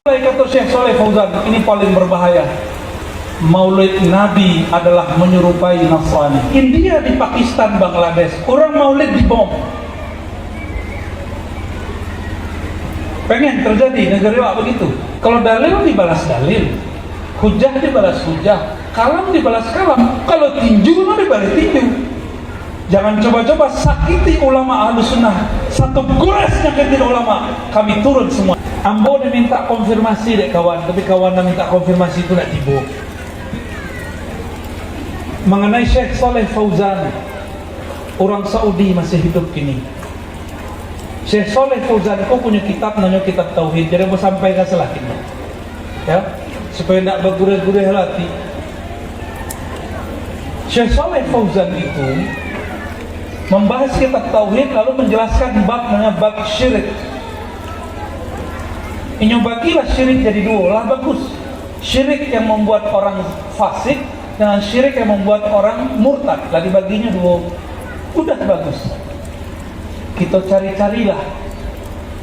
Kata Syekh Saleh Fauzan, ini paling berbahaya. Maulid Nabi adalah menyerupai Nasrani. India, di Pakistan, Bangladesh, orang maulid dibom. Pengen terjadi negara begitu. Kalau dalil dibalas dalil, hujah dibalas hujah, kalam dibalas kalam. Kalau tinju dibalas tinju. Jangan coba-coba sakiti ulama Ahlus Sunnah. Satu gores nyakitin ulama, kami turun semua. Ambo dia minta konfirmasi dek kawan, tapi kawan dia minta konfirmasi itu nak tiba. Mengenai Syekh Saleh Fauzan, orang Saudi masih hidup kini. Syekh Saleh Fauzan kau punya kitab namanya kitab Tauhid. Jadi mau sampaikan selakin, ya, supaya nak bergurau-gurau hati. Syekh Saleh Fauzan itu membahas kitab Tauhid lalu menjelaskan bab namanya bab syirik. Ini bagilah syirik jadi dua lah, bagus. Syirik yang membuat orang fasik dengan syirik yang membuat orang murtad, lagi baginya dua. Udah bagus. Kita cari-carilah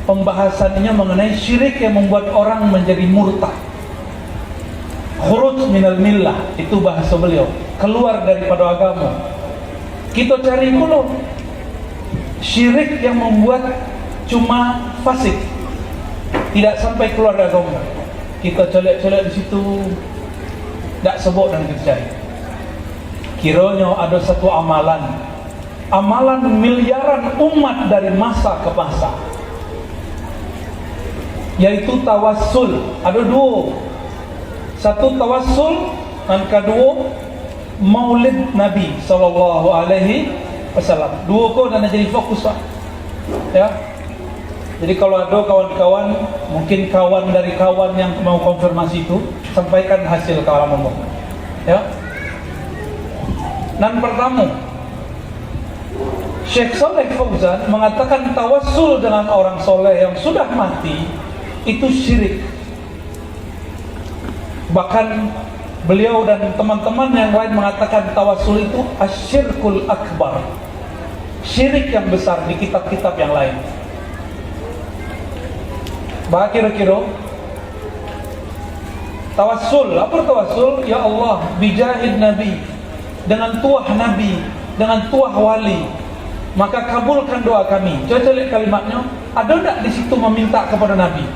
pembahasannya mengenai syirik yang membuat orang menjadi murtad. Khuruj minal millah, itu bahasa beliau, keluar daripada agama. Kita cari dulu syirik yang membuat cuma fasik, tidak sampai keluar dari agama. Kita colek-colek di situ, tidak sebut dan kita cari. Kiranya ada satu amalan miliaran umat dari masa ke masa, yaitu tawassul. Ada dua, satu tawassul dan kedua maulid Nabi sallallahu alaihi wasallam. Dua kau dan jadi fokus, Pak. Ya. Jadi kalau ada kawan-kawan, mungkin kawan dari kawan yang mau konfirmasi itu, sampaikan hasil kawan ngomong. Ya. Dan pertama, Syekh Saleh Fauzan mengatakan tawassul dengan orang soleh yang sudah mati itu syirik. Bahkan beliau dan teman-teman yang lain mengatakan tawassul itu asyirkul akbar, syirik yang besar di kitab-kitab yang lain. Bah kira-kira tawassul, apa tawassul? Ya Allah, bijahid Nabi, dengan tuah Nabi, dengan tuah wali, maka kabulkan doa kami. Coba lihat kalimatnya, ada tak di situ meminta kepada Nabi?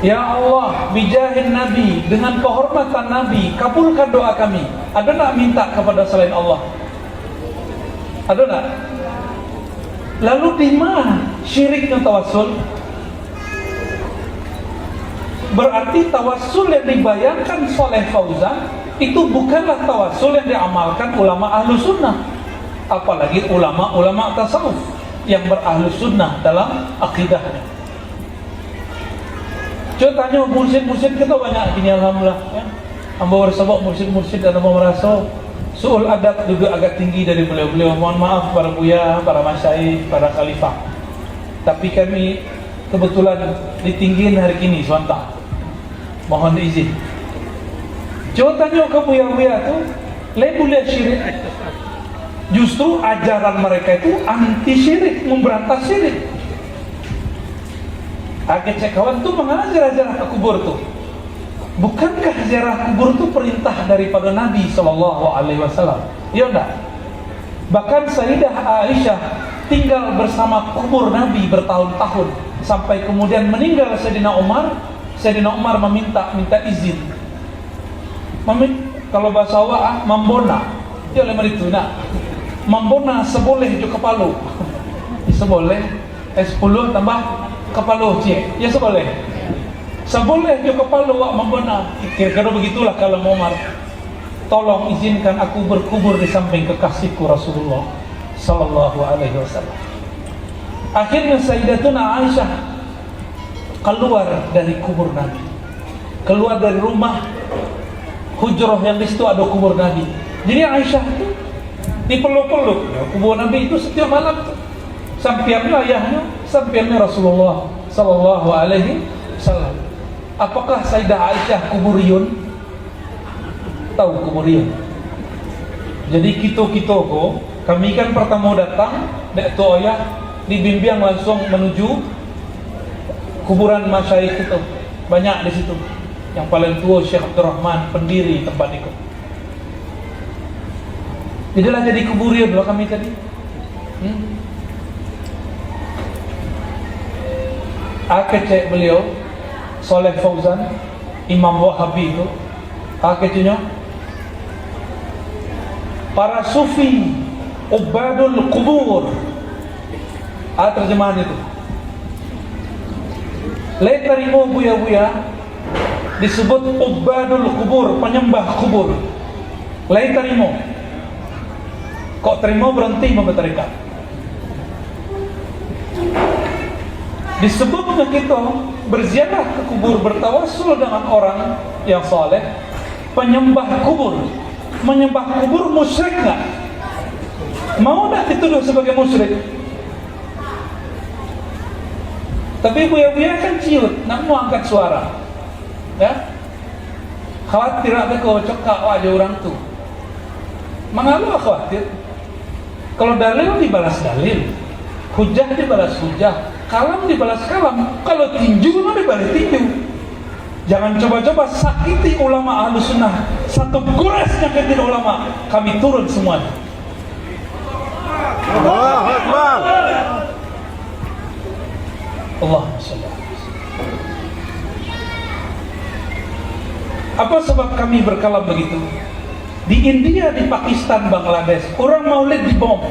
Ya Allah, bijahid Nabi, dengan kehormatan Nabi, kabulkan doa kami. Ada tak minta kepada selain Allah? Ada tak? Lalu di mana syiriknya tawassul? Berarti tawassul yang dibayangkan Saleh Fauzan itu bukanlah tawassul yang diamalkan ulama ahlu sunnah, apalagi ulama-ulama tasawuf yang berahlu sunnah dalam akidahnya. Coba tanya mursyid-mursyid kita banyak gini, alhamdulillah ya. Ambo bersabak mursyid-mursyid dan ambo merasa suul adab juga agak tinggi dari beliau-beliau. Mohon maaf para buya, para masyayikh, para khalifah. Tapi kami kebetulan ditinggiin hari ini sebentar. Mohon izin. Coba tanya ke buya-buya tu, boleh syirik. Justru ajaran mereka itu anti syirik, memberantas syirik. Agak cek kawan tu mengenai ziarah-ziarah ke kubur tu. Bukankah ziarah kubur itu perintah daripada Nabi SAW? Ya enggak? Bahkan Sayyidah Aisyah tinggal bersama kubur Nabi bertahun-tahun, sampai kemudian meninggal Sayyidina Umar. Sayyidina Umar minta izin. Kalau bahasa awak membona, dia oleh itu nak. Membona seboleh jo kepala. Seboleh 10 tambah kepala cik. Ya seboleh. Seboleh jo kepala awak membona. Kira-kira begitulah kalau Umar. Tolong izinkan aku berkubur di samping kekasihku Rasulullah sallallahu alaihi wasallam. Akhirnya Sayyidatuna Aisyah keluar dari kubur Nabi, keluar dari rumah hujrah yang di situ ada kubur Nabi. Jadi Aisyah itu dipeluk-peluk ya, kubur Nabi itu setiap malam. Sampainya ayahnya, sampainya Rasulullah sallallahu alaihi wasallam. Apakah Sayyidah Aisyah kuburiyun? Tahu kuburiyun? Jadi kita kok kami kan pertama datang dek tu ayah dibimbing langsung menuju kuburan masyayikh itu banyak di situ. Yang paling tua Syekh Abdurrahman, pendiri tempat itu. Jadilah jadi kuburir dua kami tadi. Cek beliau Soleh Fauzan, Imam Wahabi itu, akhirnya para sufi ubadul kubur. Terjemahan itu. Lain terima buya-buya disebut ubadul kubur, penyembah kubur. Lain terima. Kok terima berhenti membeterikat. Disebutnya kita berziarah ke kubur, bertawassul dengan orang yang saleh, penyembah kubur. Menyembah kubur musyrik enggak? Mau enggak dituduh sebagai musyrik? Tapi buya-buya kan ciut, nak mau angkat suara. Ya? Khawatir ada kau cekak wajah orang tu. Mengapa khawatir? Kalau dalil dibalas dalil, hujah dibalas hujah, kalam dibalas kalam. Kalau tinju dibalas tinju. Jangan coba-coba sakiti ulama ahlu sunnah. Satu gores nyakitin ulama, kami turun semuanya. Allahu Akbar. Allahumma shalli. Apa sebab kami berkalam begitu? Di India, di Pakistan, Bangladesh, orang maulid dibom.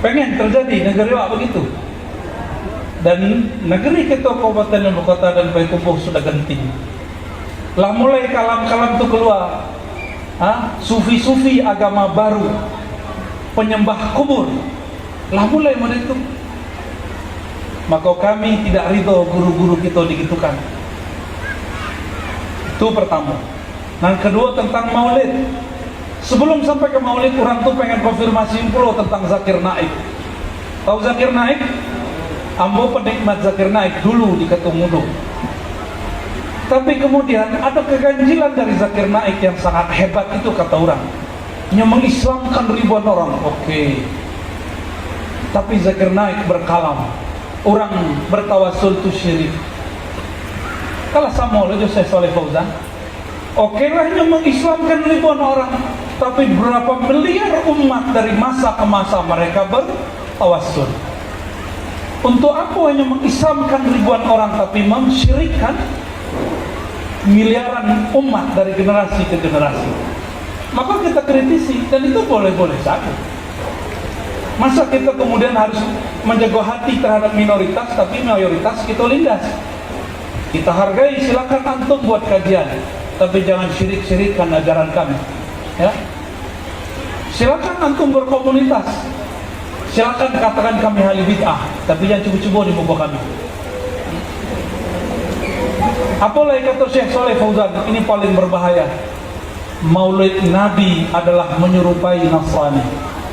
Pengen terjadi negeri awak begitu. Dan negeri kita Kabupaten Ibu Kota dan Payakumbuh sudah genting. Lah mulai kalam-kalam itu keluar. Sufi-sufi agama baru, penyembah kubur. Lah mulai itu. Maka kami tidak ridho guru-guru kita digitukan. Itu pertama. Yang kedua tentang maulid. Sebelum sampai ke maulid, orang tuh pengen konfirmasi pula tentang Zakir Naik. Tahu Zakir Naik? Ambo penikmat Zakir Naik dulu di Ketumudu. Tapi kemudian ada keganjilan dari Zakir Naik yang sangat hebat itu kata orang. Yang mengislamkan ribuan orang. Oke. Tapi Zakir Naik berkalam. Orang bertawassul itu syirik. Kalau sama oleh Syekh Soleh Fauzan, oke lah yang mengislamkan ribuan orang, tapi berapa miliar umat dari masa ke masa mereka bertawassul. Untuk apa hanya mengislamkan ribuan orang tapi mensyirikkan miliaran umat dari generasi ke generasi? Maka kita kritisi, dan itu boleh-boleh saja. Masa kita kemudian harus menjaga hati terhadap minoritas, tapi mayoritas kita lindas. Kita hargai, silakan antum buat kajian, tapi jangan syirik-syirikkan ajaran kami. Ya, silakan antum berkomunitas, silakan katakan kami ahli bid'ah, tapi jangan cubu-cubu di muka kami. Apalagi kata Syekh Soleh Fauzan, ini paling berbahaya. Maulid Nabi adalah menyerupai Nasrani.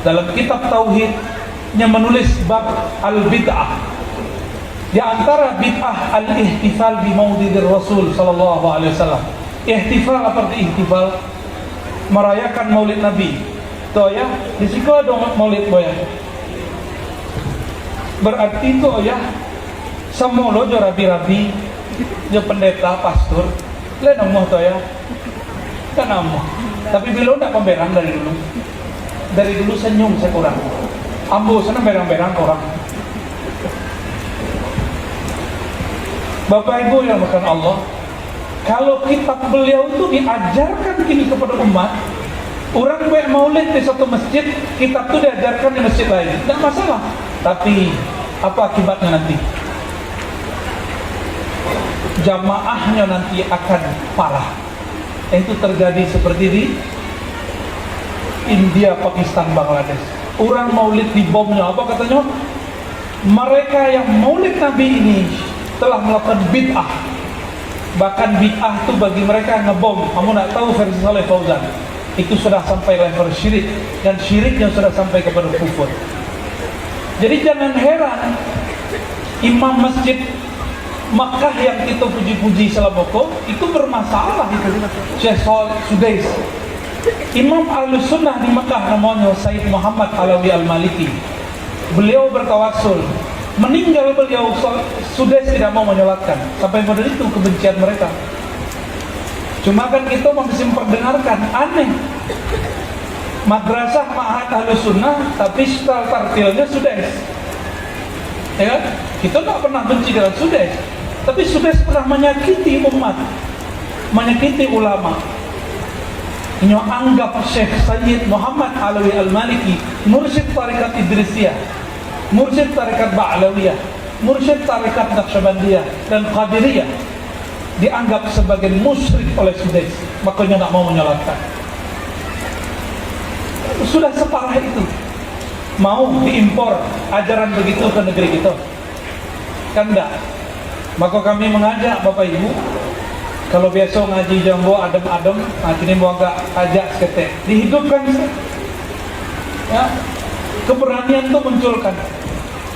Dalam kitab Tauhidnya menulis bab al-bid'ah. Di antara bid'ah al-ihtifal bi maulidir Rasul sallallahu alaihi wasallam. Ihtifal apa arti ihtifal? Merayakan maulid Nabi. Tuh ya, di situ ada maulid boya. Berarti itu ya, semua lo jo rabi-rabi, jo pendeta, pastor, lain omong tuh ya. Kan omong. Tapi beliau tidak pemberang dari dulu. Dari dulu senyum sekurang. Ambo sana berang-berang orang. Bapak Ibu yang makan Allah, kalau kitab beliau itu diajarkan gini kepada umat, orang buat maulid di satu masjid, kitab itu diajarkan di masjid lain, tidak masalah. Tapi apa akibatnya nanti? Jamaahnya nanti akan parah. Itu terjadi seperti di India, Pakistan, Bangladesh. Orang maulid dibomnya, apa katanya? Mereka yang maulid Nabi ini telah melakukan bid'ah. Bahkan bid'ah itu bagi mereka yang ngebom. Kamu nak tahu versi Soleh Fauzan, itu sudah sampai level syirik, dan syiriknya sudah sampai kepada kufur. Jadi jangan heran imam masjid Makkah yang kita puji-puji selama itu bermasalah itu. Syekh Sudais, Imam Ahlus Sunnah di Mekah namanya Sayyid Muhammad Alawi Al-Maliki. Beliau bertawassul, Meninggal beliau, sudah tidak mau menyolatkan. Sampai pada itu kebencian mereka. Cuma kan kita masih memperdengarkan, aneh. Madrasah Ma'had Ahlus Sunnah, tapi style tartilnya Sudes. Ya kan? Kita tak pernah benci dengan Sudes, tapi Sudes pernah menyakiti umat, menyakiti ulama. Ini anggap Syekh Sayyid Muhammad Alawi Al-Maliki mursyid tarikat Idrisiyah, mursyid tarikat Ba'lawiyah, mursyid tarikat Naqsyabandiyah dan Qadiriyah, dianggap sebagai musyrik oleh Sudes, makanya tak mau menyolatkan. Sudah separah itu. Mau diimpor ajaran begitu ke negeri kita? Kan enggak. Maka kami mengajak Bapak Ibu, kalau biasa ngaji jambo adem-adem, ini mau agak ajak seketek, dihidupkan. Ya, keberanian itu munculkan.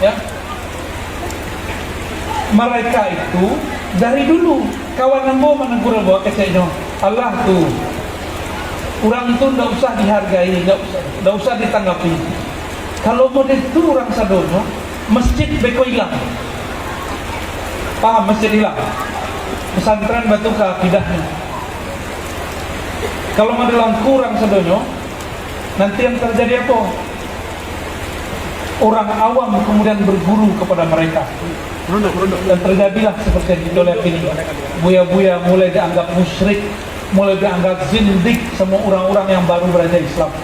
Ya, mereka itu dari dulu kawan nambo menegur bawa keseknya, Allah tuh, orang itu tidak usah dihargai, tidak usah ditanggapi. Kalau model itu orang sadono, masjid beko hilang. Paham, masjid hilang. Pesantren batu ke akidahnya. Kalau model kurang sadono, nanti yang terjadi apa? Orang awam kemudian berguru kepada mereka. Dan terjadilah seperti yang kita lihat ini. Buya-buya mulai dianggap musyrik, mulai dianggap zindik semua orang-orang yang baru belajar Islam.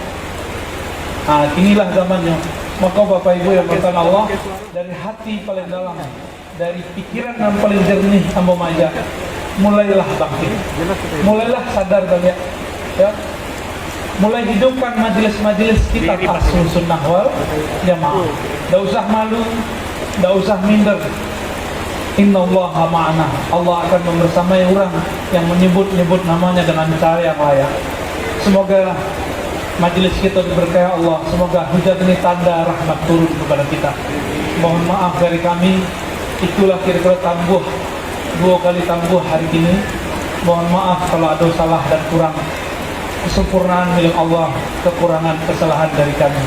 Inilah zamannya. Maka Bapak Ibu yang bertahan Allah, dari hati paling dalam, dari pikiran yang paling jernih hamba maja, mulailah bangkit, mulailah sadar kalian, ya, mulai hidupkan majelis-majelis kita Ahlus Sunnah wal Jamaah. Tidak usah malu, tidak usah minder. Innallaha ma'ana. Allah akan membersamai orang yang menyebut-nyebut namanya dengan cara yang layak. Semoga majelis kita diberkahi Allah. Semoga hujan ini tanda rahmat turun kepada kita. Mohon maaf dari kami. Itulah kira-kira tangguh, 2 kali tangguh hari ini. Mohon maaf kalau ada salah dan kurang. Kesempurnaan milik Allah, kekurangan kesalahan dari kami.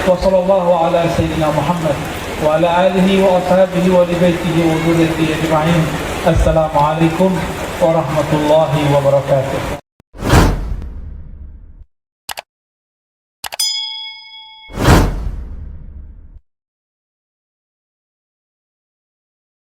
Wassallallahu ala sayyidina Muhammad wa ala alihi wa ashabihi wa li baitihi wa dzurriyyatihi ajma'in. Assalamualaikum warahmatullahi wabarakatuh.